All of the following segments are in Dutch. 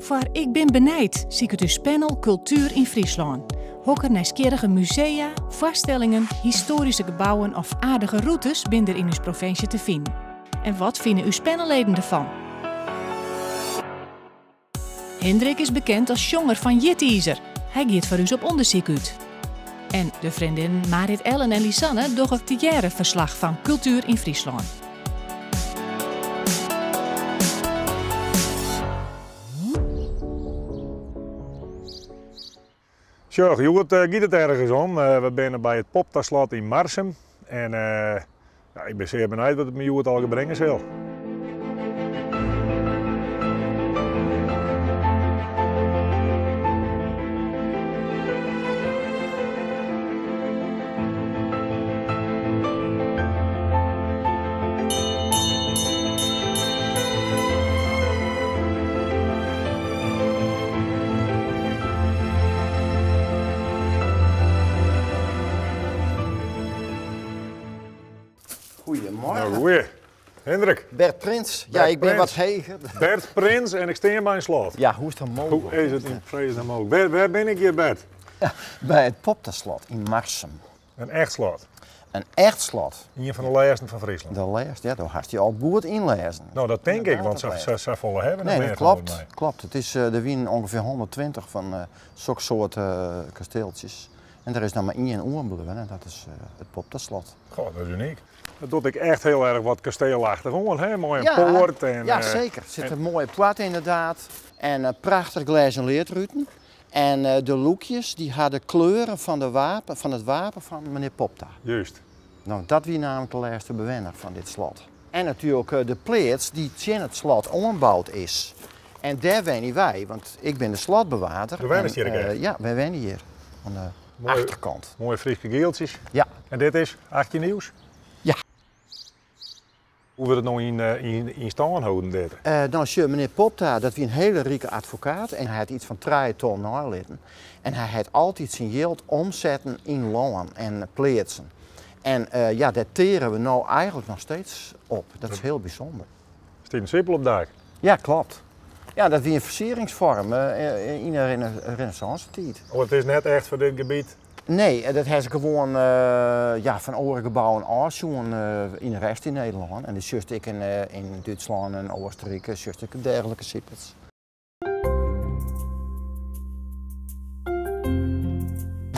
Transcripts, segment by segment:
Voor Ik ben benijd zie ik het dus panel Cultuur in Friesland. Hokker nieuwsgierige musea, vaststellingen, historische gebouwen of aardige routes binnen in uw provincie te vinden. En wat vinden uw panelleden ervan? Hendrik is bekend als jonger van Jitteaser. Hij gaat voor u op onderzoek uit. En de vriendinnen Marit Ellen en Lisanne doen het theaterverslag van Cultuur in Friesland. Zo, Joert, gaat het ergens om. We zijn bij het Popta-slot in Marsum. En ja, ik ben zeer benieuwd wat het met Joert al brengen zal. Goedemorgen. Nou, goeie. Hendrik. Bert Prins. Ja, Bert ik ben Prins. wat heger. Bert Prins en ik sta bij een slot. Ja, hoe is dat mogelijk? Hoe is het in vredesnaam mogelijk? Waar ben ik hier, Bert? Ja, bij het Popta-slot in Marsum. Een echt slot. Een echt slot. Een van de laatste van Friesland. De leest, ja, daar had je al goed inlezen. Nou, dat denk ik, want Inderdaad, ze volle hebben. Nee, meer dat geloof ik klopt. mij. Klopt. Het is er wien ongeveer 120 van zulke soort kasteeltjes. En er is nog maar één oerbluwen en dat is het Popta-slot. Goh, dat is uniek. Dat doet ik echt heel erg wat kasteelachtig. Gewoon, hè? Mooi een Ja, poort. En, ja, zeker. Er zit een mooie plat inderdaad. En prachtig glazen leertruten. En de loekjes die hadden kleuren van het wapen van meneer Popta. Juist. Nou, dat wie namelijk de laatste bewoner van dit slot. En natuurlijk de pleats die in het slot ombouwd is. En daar wonen wij, want ik ben de slotbewaarder. We wonen hier echt? Ja, wij wonen hier. Aan de Mooi. achterkant. Mooie Friese geeltjes. Ja. En dit is 18 nieuws? Ja. Hoe we het nou in stand houden, dit? Dan is meneer Popta, dat wie een hele rieke advocaat. En hij had iets van 3 ton nalitten. En hij had altijd zijn geld omzetten in loon en pleatsen. En ja, dat teren we nou eigenlijk nog steeds op. Dat is heel bijzonder. Staat een simpel op dak? Ja, klopt. Ja, dat wie een versieringsvorm in de renaissance-tijd. Oh, het is net echt voor dit gebied. Nee, dat hebben ze gewoon ja, van oude gebouwen afzoen in de rest in Nederland. En dat zus ik in Duitsland en Oostenrijk, zus ik dergelijke sippels.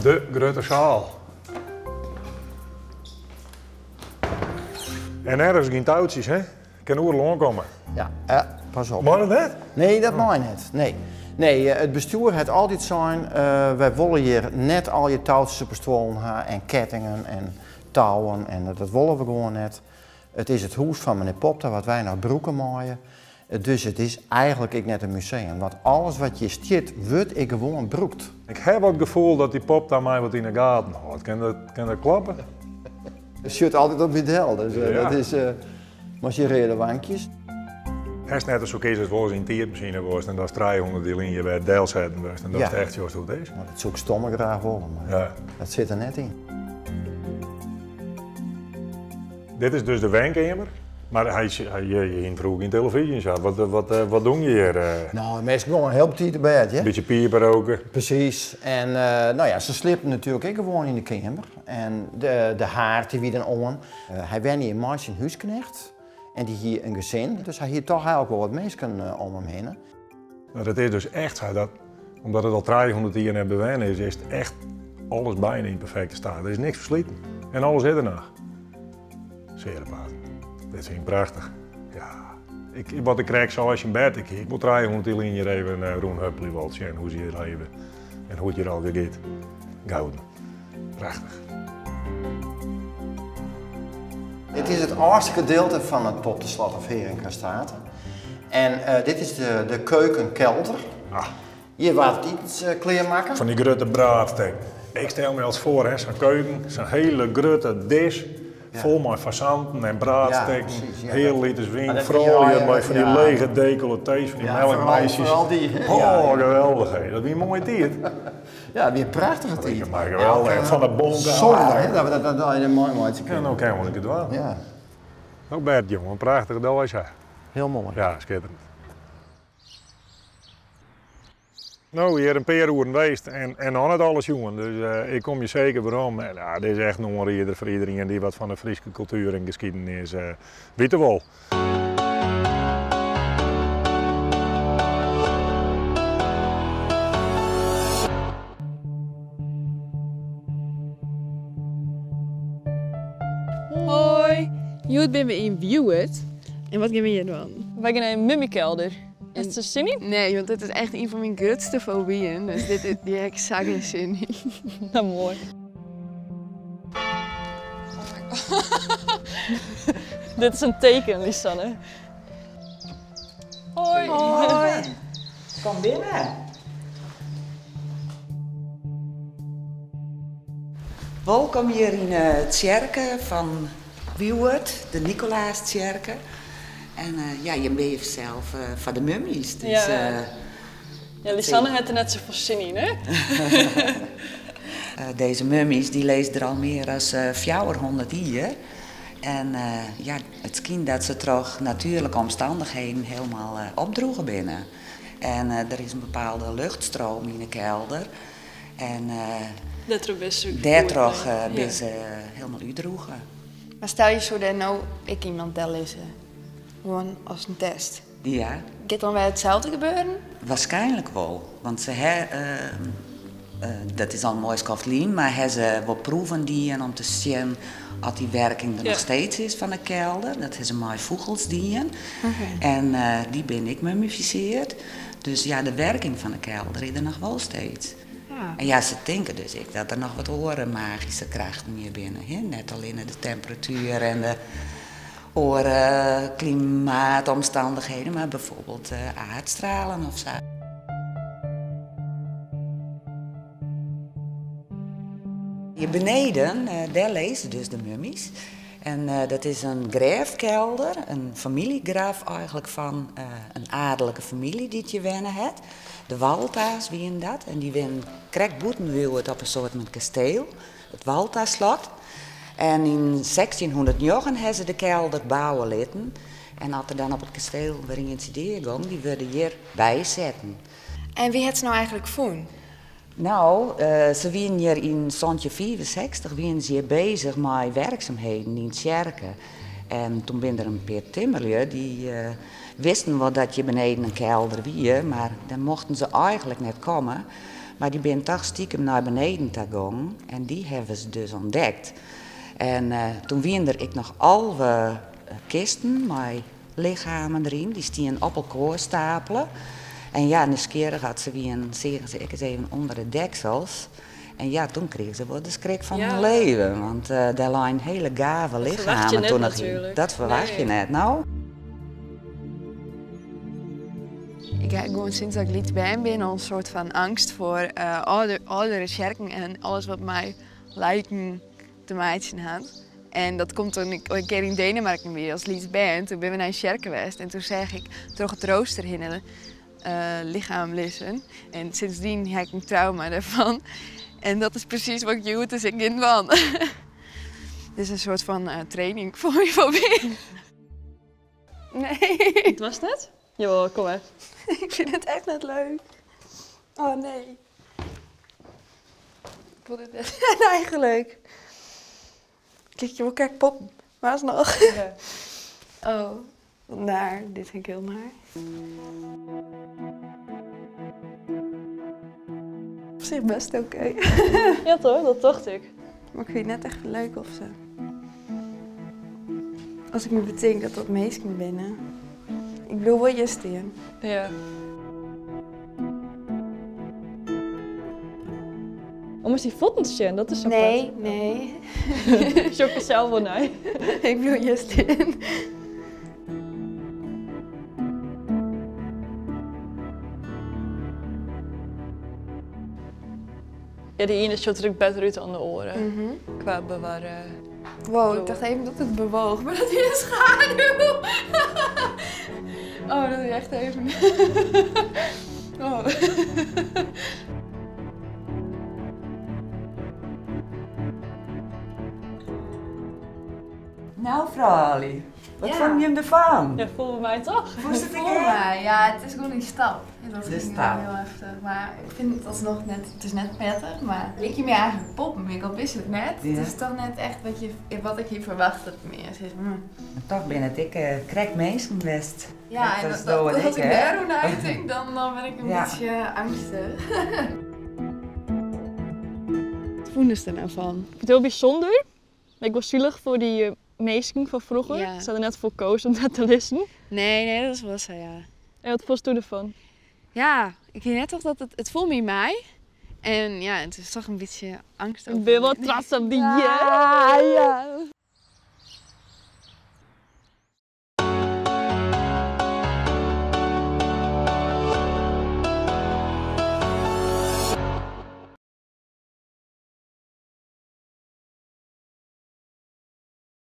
De grote zaal. En ergens geen touwtjes, hè? Kan oerloon komen. Ja, pas op. Maar dat? Nee, dat mag niet. Nee. Nee, het bestuur heeft altijd zijn, wij willen hier net al je touwtjes op pistolen hebben en kettingen en touwen en dat willen we gewoon net. Het is het huis van meneer Popta wat wij naar broeken maaien. Dus het is eigenlijk net een museum, want alles wat je stiet, wordt ik gewoon broekt. Ik heb het gevoel dat die Popta mij wat in de gaten houdt. Kan dat kloppen? Het zit altijd op je del, dus Ja. dat is marchereerde wankjes. Hij is net als oké als wel eens in tiermachine was en dat is 300 die in je bij het deel zetten was. En dat Ja. is echt zoals het is. Maar dat zoek stomme graag wel, maar Ja. dat zit er net in. Dit is dus de wijnkamer. Maar je vroeg in televisie zat. Wat doen je hier? Nou, meestal gewoon een heel petit bed, hè? Een beetje pieper roken. Precies. En nou ja, ze sliepen natuurlijk ook gewoon in de kamer. En de haard die wie dan on. Hij werd niet een meisje een huisknecht. En die hier een gezin. Dus hij hier toch eigenlijk wel wat mensen om hem heen. Maar het is dus echt zo dat, omdat het al 300 jaar in bewoond is het echt alles bijna in perfecte staat. Er is niks versleten. En alles is er nog. Zeer apart. Dit is prachtig. Ja. Wat ik krijg zoals je in bed, ik moet 300 jaar in je even een roen huppeli wel zien hoe ze hier leven. En hoe het hier al gaat. Gouden. Prachtig. Dit is het eerste gedeelte van het Popta-slot of Herenkastaten. En dit is de keukenkelder. Ah, Hier wordt iets kleermaken. van die grote braadstek. Ik stel me als voor, zo'n keuken, zo'n hele grote dis. Ja. Vol met fazanten en braadstekken, Ja, precies, ja. heel liters wijn, Maar dat vrouwen vind je al, met van die ja. lege decolletés, van die melkmeisjes. Vooral die. Oh, Ja. geweldig hé. Dat is een mooie tijd. Ja, weer prachtige tijd. Maar geweldig, en van de bonken. Zondag, hè, dat we dat in een mooi mooitje Ja, kunnen. nou kan ik het wel. Ja, Ook Bert, jongen, een prachtige dag is hij. heel mooi. Ja, schitterend. nou hier een paar uur geweest en dan het alles jongen. Dus ik kom je zeker waarom. En, ja, dit is echt nog een ridder voor iedereen die wat van de Friese cultuur en geschiedenis weet wel. Hoi, Joet ben we in Wiewet. En wat gaan we hier doen? Wij gaan naar een mummiekelder. Is het zin in? Nee, want dit is echt een van mijn grootste fobieën. Dus die heb ik zo geen zin in. Nou, mooi. Dit is een teken, Lisanne. Hoi. Hoi. Kom binnen. Welkom hier in het kerken van Wiewet, de Nicolaaskerken. En ja, je bent zelf van de mummies. Dus, ja, Lisanne heeft er net zoveel zin in, hè? Deze mummies die leest er al meer dan 400 jaar. En ja, het schijnt dat ze toch natuurlijke omstandigheden helemaal opdroegen binnen. En er is een bepaalde luchtstroom in de kelder. En daardoor ben ze helemaal uitdroegen. Maar stel je zo dat nou ik iemand tel lezen. Gewoon als een test. Ja. Gaat dan weer hetzelfde gebeuren? Waarschijnlijk wel. Want ze dat is al een mooi skaftlien, maar hebben ze wat proeven die om te zien of die werking er nog steeds is van de kelder. Dat hebben ze mooi vogels die. En die ben ik mummificeerd. Dus ja, de werking van de kelder is er nog wel steeds. Ja. En ja, ze denken dus dat er nog wat oren magische krachten meer binnen. Hè? Net alleen de temperatuur en de klimaatomstandigheden, maar bijvoorbeeld aardstralen of zo. Hier beneden, daar lezen dus de mummies. En dat is een graafkelder, een familiegraaf eigenlijk van een adellijke familie die je wennen had. De Walta's wien dat. En die wien krek boetenwieuwd op een soort met kasteel, het Walta-slot. En in 1609 hebben ze de kelder bouwen laten. En als er dan op het kasteel weer een incident ging, die werden hier bijzetten. En wie heeft ze nou eigenlijk gevonden? Nou, ze waren hier in 1965 waren ze hier bezig met werkzaamheden in het kerken. En toen ben er een paar timmerlui die wisten wel dat je beneden een kelder wie, maar dan mochten ze eigenlijk niet komen. Maar die ben toch stiekem naar beneden gegaan en die hebben ze dus ontdekt. En toen waren er nog alle kisten met lichamen erin, die stien op elkaar stapelen. En ja, nieuwsgierig had ze weer zeggen ze eens even onder de deksels. En ja, toen kreeg ze wel de schrik van hun leven. Want daar lagen hele gave lichamen toen nog in. Dat verwacht je net, nou. Ik heb gewoon sinds dat ik liet bij ben al een soort van angst voor oudere kerken en alles wat mij lijken te maken had. En dat komt toen ik een keer in Denemarken weer als liedband. Toen ben we naar een kerk geweest en toen zeg ik toch het rooster in lichaam lezen. En sindsdien heb ik een trauma daarvan. En dat is precies wat Joet is ik in van. Dit is een soort van training voor je fobie. Nee. Wat was dat? Jawel, kom maar. Ik vind het echt net leuk. Oh nee. Ik vond het net eigenlijk. Kijk, je wil kijk pop. Waar is nog? Ja. Oh, wat naar. Dit vind ik heel naar. Op zich best oké. Ja toch, dat dacht ik. Maar ik vind het net echt leuk of zo. Als ik me bedenk dat dat meest kan binnen. Ik bedoel wel Justin. Ja. Oh, maar die foto's zien, dat is zo Nee, nee. Zoek je zelf wel naar. Ik bedoel Justin. Ja, die ene shot drukt beter uit aan de oren. Qua bewaren. Wow, ik dacht even dat het bewoog, maar dat is schaduw. Oh, dat is echt even. Oh. Nou, vrouwlie, wat vond je hem ervan? Ja, voelde mij toch? Hoe is het Voel mij, ja, het is gewoon een stap. Dat Dus ging dat. wel heel heftig. Maar ik vind het alsnog net, het is net prettig, maar leek je meer eigenlijk poppen. Ik al wisselijk net. Ja. Het is toch net echt wat ik hier verwachtte meer. Is, En toch ben het krijg mensen best. Ja, en is dat, ik, als ik hè? daar hoe naar denk, dan ben ik een Ja. beetje angstig. Wat vonden ze er nou van? Ik vind het heel bijzonder. Ik was zielig voor die meisjes van vroeger. Ja. Ze hadden net voor kozen om dat te lezen. Nee, dat was zo, ja. En wat vond je ervan? Ja, ik weet net toch dat het voelt me mij. En ja, het is toch een beetje angstig. Ik ben wel trots op die. Ja.